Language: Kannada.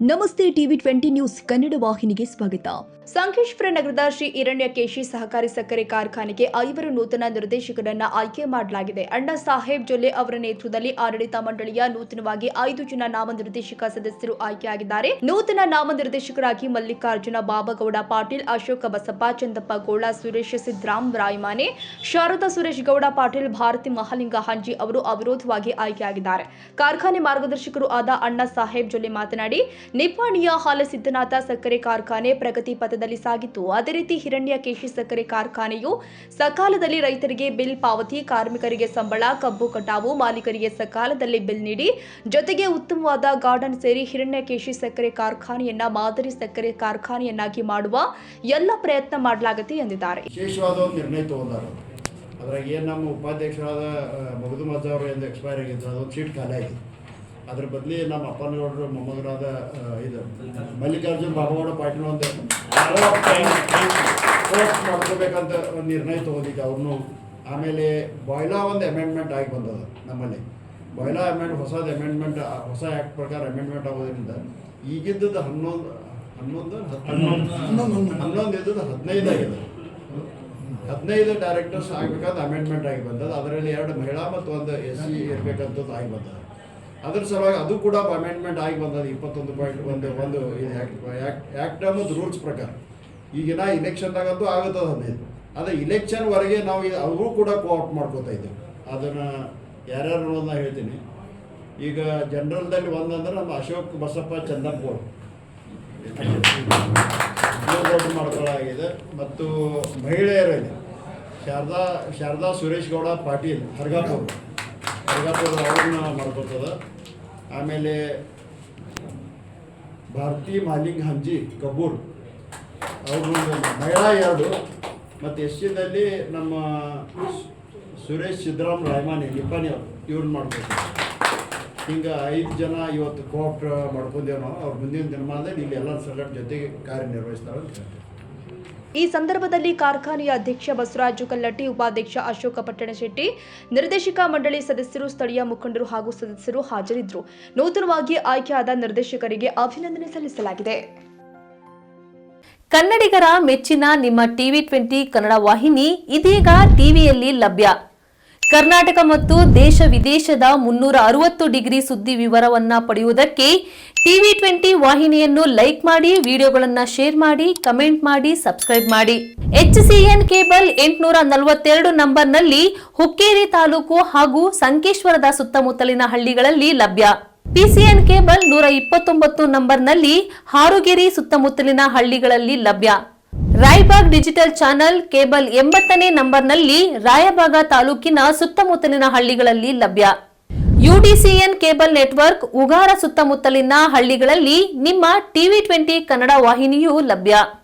ನಮಸ್ತೆ ಟಿವಿ 20 ನ್ಯೂಸ್ ಕನ್ನಡ ವಾಹಿನಿಗೆ ಸ್ವಾಗತ. ಸಂಕೇಶ್ವರ ನಗರದ ಶ್ರೀ ಹಿರಣ್ಯಕೇಶಿ ಸಹಕಾರಿ ಸಕ್ಕರೆ ಕಾರ್ಖಾನೆಗೆ 5 ನೂತನ ನಿರ್ದೇಶಕರನ್ನು ಆಯ್ಕೆ ಮಾಡಲಾಗಿದೆ. ಅಣ್ಣಾ ಸಾಹೇಬ್ ಜೊಲ್ಲೆ ಅವರ ನೇತೃತ್ವದಲ್ಲಿ ಆಡಳಿತ ಮಂಡಳಿಯ ನೂತನವಾಗಿ 5 ಜನ ನಾಮನಿರ್ದೇಶಕ ಸದಸ್ಯರು ಆಯ್ಕೆಯಾಗಿದ್ದಾರೆ. ನೂತನ ನಾಮನಿರ್ದೇಶಕರಾಗಿ ಮಲ್ಲಿಕಾರ್ಜುನ ಬಾಬಗೌಡ ಪಾಟೀಲ್, ಅಶೋಕ ಬಸಪ್ಪ, ಚಂದಪ್ಪ ಗೋಳ, ಸುರೇಶ್ ಸಿದ್ರಾಮ್ ರಾಯಮಾನೆ, ಶಾರದಾ ಸುರೇಶ್ ಗೌಡ ಪಾಟೀಲ್, ಭಾರತಿ ಮಹಾಲಿಂಗ ಹಂಜಿ ಅವರು ಅವಿರೋಧವಾಗಿ ಆಯ್ಕೆಯಾಗಿದ್ದಾರೆ. ಕಾರ್ಖಾನೆ ಮಾರ್ಗದರ್ಶಕರು ಆದ ಅಣ್ಣಾ ಸಾಹೇಬ್ ಜೊಲ್ಲೆ ಮಾತನಾಡಿ, ನಿಪ್ಪಾಣಿಯ ಹಾಲಸಿದ್ದನಾಥ ಸಕ್ಕರೆ ಕಾರ್ಖಾನೆ ಪ್ರಗತಿ ಪಥದಲ್ಲಿ ಸಾಗಿತ್ತು. ಅದೇ ರೀತಿ ಹಿರಣ್ಯಕೇಶಿ ಸಕ್ಕರೆ ಕಾರ್ಖಾನೆಯು ಸಕಾಲದಲ್ಲಿ ರೈತರಿಗೆ ಬಿಲ್ ಪಾವತಿ, ಕಾರ್ಮಿಕರಿಗೆ ಸಂಬಳ, ಕಬ್ಬು ಕಟಾವು, ಮಾಲೀಕರಿಗೆ ಸಕಾಲದಲ್ಲಿ ಬಿಲ್ ನೀಡಿ, ಜೊತೆಗೆ ಉತ್ತಮವಾದ ಗಾರ್ಡನ್ ಸೇರಿ ಹಿರಣ್ಯಕೇಶಿ ಸಕ್ಕರೆ ಕಾರ್ಖಾನೆಯನ್ನ ಮಾದರಿ ಸಕ್ಕರೆ ಕಾರ್ಖಾನೆಯನ್ನಾಗಿ ಮಾಡುವ ಎಲ್ಲ ಪ್ರಯತ್ನ ಮಾಡಲಾಗುತ್ತೆ ಎಂದಿದ್ದಾರೆ. ವಿಶೇಷವಾದ ಒಂದು ನಿರ್ಣಯ ತಗೊಂಡಾರೆ. ಅದ್ರಾಗ ಏನು ನಮ್ಮ ಉಪಾಧ್ಯಕ್ಷರಾದ ಮಗದುಮಜ್ಜ ಅವರು ಎಂದು ಎಕ್ಸ್ಪೈರ್ ಆಗಿದ್ರು, ಅದೊಂದು ಸೀಟ್ ಖಾಲಿ ಆಗಿದೆ. ಅದ್ರ ಬದಲಿ ನಮ್ಮ ಅಪ್ಪನಗೌಡರು ಮೊಮ್ಮಗರಾದ ಇದು ಮಲ್ಲಿಕಾರ್ಜುನ್ ಬಾಬಗೌಡ ಪಾಟೀಲ್ ಒಂದು ಪೋಸ್ಟ್ ಮಾಡ್ಕೋಬೇಕಂತ ಒಂದು ನಿರ್ಣಯ ತೊಗೊಂಡಿದ್ದೆ ಅವ್ರನ್ನೂ. ಆಮೇಲೆ ಬಾಯ್ಲಾ ಒಂದು ಅಮೆಂಡ್ಮೆಂಟ್ ಆಗಿ ಬಂದದ ನಮ್ಮಲ್ಲಿ. ಬಾಯ್ಲಾ ಹೊಸ ಆ್ಯಕ್ಟ್ ಪ್ರಕಾರ ಅಮೆಂಡ್ಮೆಂಟ್ ಆಗೋದ್ರಿಂದ ಈಗಿದ್ದದ್ದು 11 ಇದ್ದದ್ದು 15 ಆಗಿದೆ. 15 ಡೈರೆಕ್ಟರ್ಸ್ ಆಗಬೇಕಂತ ಅಮೆಂಡ್ಮೆಂಟ್ ಆಗಿ ಬಂದದ್ದು. ಅದರಲ್ಲಿ 2 ಮಹಿಳಾ ಮತ್ತು 1 SC ಇರಬೇಕಂತದ್ದು ಆಗಿ ಬಂದದ. ಅದ್ರ ಸಲುವಾಗಿ ಅದು ಕೂಡ ಅಮೆಂಡ್ಮೆಂಟ್ ಆಗಿ ಬಂದದ್ದು 21.1 ಆ್ಯಕ್ಟ್ ಅನ್ನೋದು ರೂಲ್ಸ್ ಪ್ರಕಾರ. ಈಗಿನ ಇಲೆಕ್ಷನ್ದಾಗಂತೂ ಆಗುತ್ತದೆ 15. ಅದು ಇಲೆಕ್ಷನ್ವರೆಗೆ ನಾವು ಅವರು ಕೂಡ ಕೋಆಪ್ಟ್ ಮಾಡ್ಕೋತಾ ಇದ್ದೇವೆ. ಅದನ್ನು ಯಾರ್ಯಾರು ಅನ್ನೋದನ್ನ ಹೇಳ್ತೀನಿ. ಈಗ ಜನರಲ್ದಲ್ಲಿ ಒಂದಂದ್ರೆ ನಮ್ಮ ಅಶೋಕ್ ಬಸಪ್ಪ ಚಂದಪ್ಪಗೋಳು ಮಾಡ್ಕೊಳ್ಳಾಗಿದೆ. ಮತ್ತು ಮಹಿಳೆಯರಲ್ಲಿ ಶಾರದಾ ಸುರೇಶ್ ಗೌಡ ಪಾಟೀಲ್ ಹರ್ಗಾಪುರ ಅವ್ರನ್ನ ಮಾಡ್ಕೊತದ. ಆಮೇಲೆ ಭಾರತಿ ಮಹಾಲಿಂಗ ಹಂಜಿ ಕಬ್ಬೂರ್ ಅವ್ರನ್ನ ಮಹಿಳಾ 2. ಮತ್ತು SCದಲ್ಲಿ ನಮ್ಮ ಸುರೇಶ್ ಸಿದ್ರಾಮ್ ರಾಯಮಾನೆ ನಿಪ್ಪಾಣಿ ಅವರು ಇವ್ರನ್ನ ಮಾಡ್ಕೊತಾರೆ. ಹಿಂಗೆ 5 ಜನ ಇವತ್ತು ಕೋಆಪ್ಟ್ ಮಾಡ್ಕೊಂಡೇವು ನಾವು. ಅವ್ರ ಮುಂದಿನ ದಿನಮಾನದಲ್ಲಿ ಇಲ್ಲಿ ಎಲ್ಲ ಸೆಲೆಕ್ಟ್ ಜೊತೆಗೆ ಕಾರ್ಯನಿರ್ವಹಿಸ್ತಾರೆ ಅಂತ ಹೇಳ್ತಾರೆ. ಈ ಸಂದರ್ಭದಲ್ಲಿ ಕಾರ್ಖಾನೆಯ ಅಧ್ಯಕ್ಷ ಬಸವರಾಜು ಕಲ್ಲಟ್ಟಿ, ಉಪಾಧ್ಯಕ್ಷ ಅಶೋಕ ಪಟ್ಟಣಶೆಟ್ಟಿ, ನಿರ್ದೇಶಕ ಮಂಡಳಿ ಸದಸ್ಯರು, ಸ್ಥಳೀಯ ಮುಖಂಡರು ಹಾಗೂ ಸದಸ್ಯರು ಹಾಜರಿದ್ದರು. ನೂತನವಾಗಿ ಆಯ್ಕೆಯಾದ ನಿರ್ದೇಶಕರಿಗೆ ಅಭಿನಂದನೆ ಸಲ್ಲಿಸಲಾಗಿದೆ. ಕನ್ನಡಿಗರ ಮೆಚ್ಚಿನ ನಿಮ್ಮ ಟಿವಿ 20 ಕನ್ನಡ ವಾಹಿನಿ ಇದೀಗ ಟಿವಿಯಲ್ಲಿ ಲಭ್ಯ. ಕರ್ನಾಟಕ ಮತ್ತು ದೇಶ ವಿದೇಶದ 360 ಡಿಗ್ರಿ ಸುದ್ದಿ ವಿವರವನ್ನ ಪಡೆಯುವುದಕ್ಕೆ ಟಿವಿ 20 ವಾಹಿನಿಯನ್ನು ಲೈಕ್ ಮಾಡಿ, ವಿಡಿಯೋಗಳನ್ನು ಶೇರ್ ಮಾಡಿ, ಕಮೆಂಟ್ ಮಾಡಿ, ಸಬ್ಸ್ಕ್ರೈಬ್ ಮಾಡಿ. HCN ಕೇಬಲ್ 842 ನಂಬರ್ನಲ್ಲಿ ಹುಕ್ಕೇರಿ ತಾಲೂಕು ಹಾಗೂ ಸಂಕೇಶ್ವರದ ಸುತ್ತಮುತ್ತಲಿನ ಹಳ್ಳಿಗಳಲ್ಲಿ ಲಭ್ಯ. PCN ಕೇಬಲ್ 129 ನಂಬರ್ನಲ್ಲಿ ಹಾರುಗೆರೆ ಸುತ್ತಮುತ್ತಲಿನ ಹಳ್ಳಿಗಳಲ್ಲಿ ಲಭ್ಯ. ರಾಯಬಾಗ್ ಡಿಜಿಟಲ್ ಚಾನೆಲ್ ಕೇಬಲ್ 80ನೇ ನಂಬರ್ನಲ್ಲಿ ರಾಯಬಾಗ ತಾಲೂಕಿನ ಸುತ್ತಮುತ್ತಲಿನ ಹಳ್ಳಿಗಳಲ್ಲಿ ಲಭ್ಯ. UDCN ಕೇಬಲ್ ನೆಟ್ವರ್ಕ್ ಉಗಾರ ಸುತ್ತಮುತ್ತಲಿನ ಹಳ್ಳಿಗಳಲ್ಲಿ ನಿಮ್ಮ ಟಿವಿ 20 ಕನ್ನಡ ವಾಹಿನಿಯೂ ಲಭ್ಯ.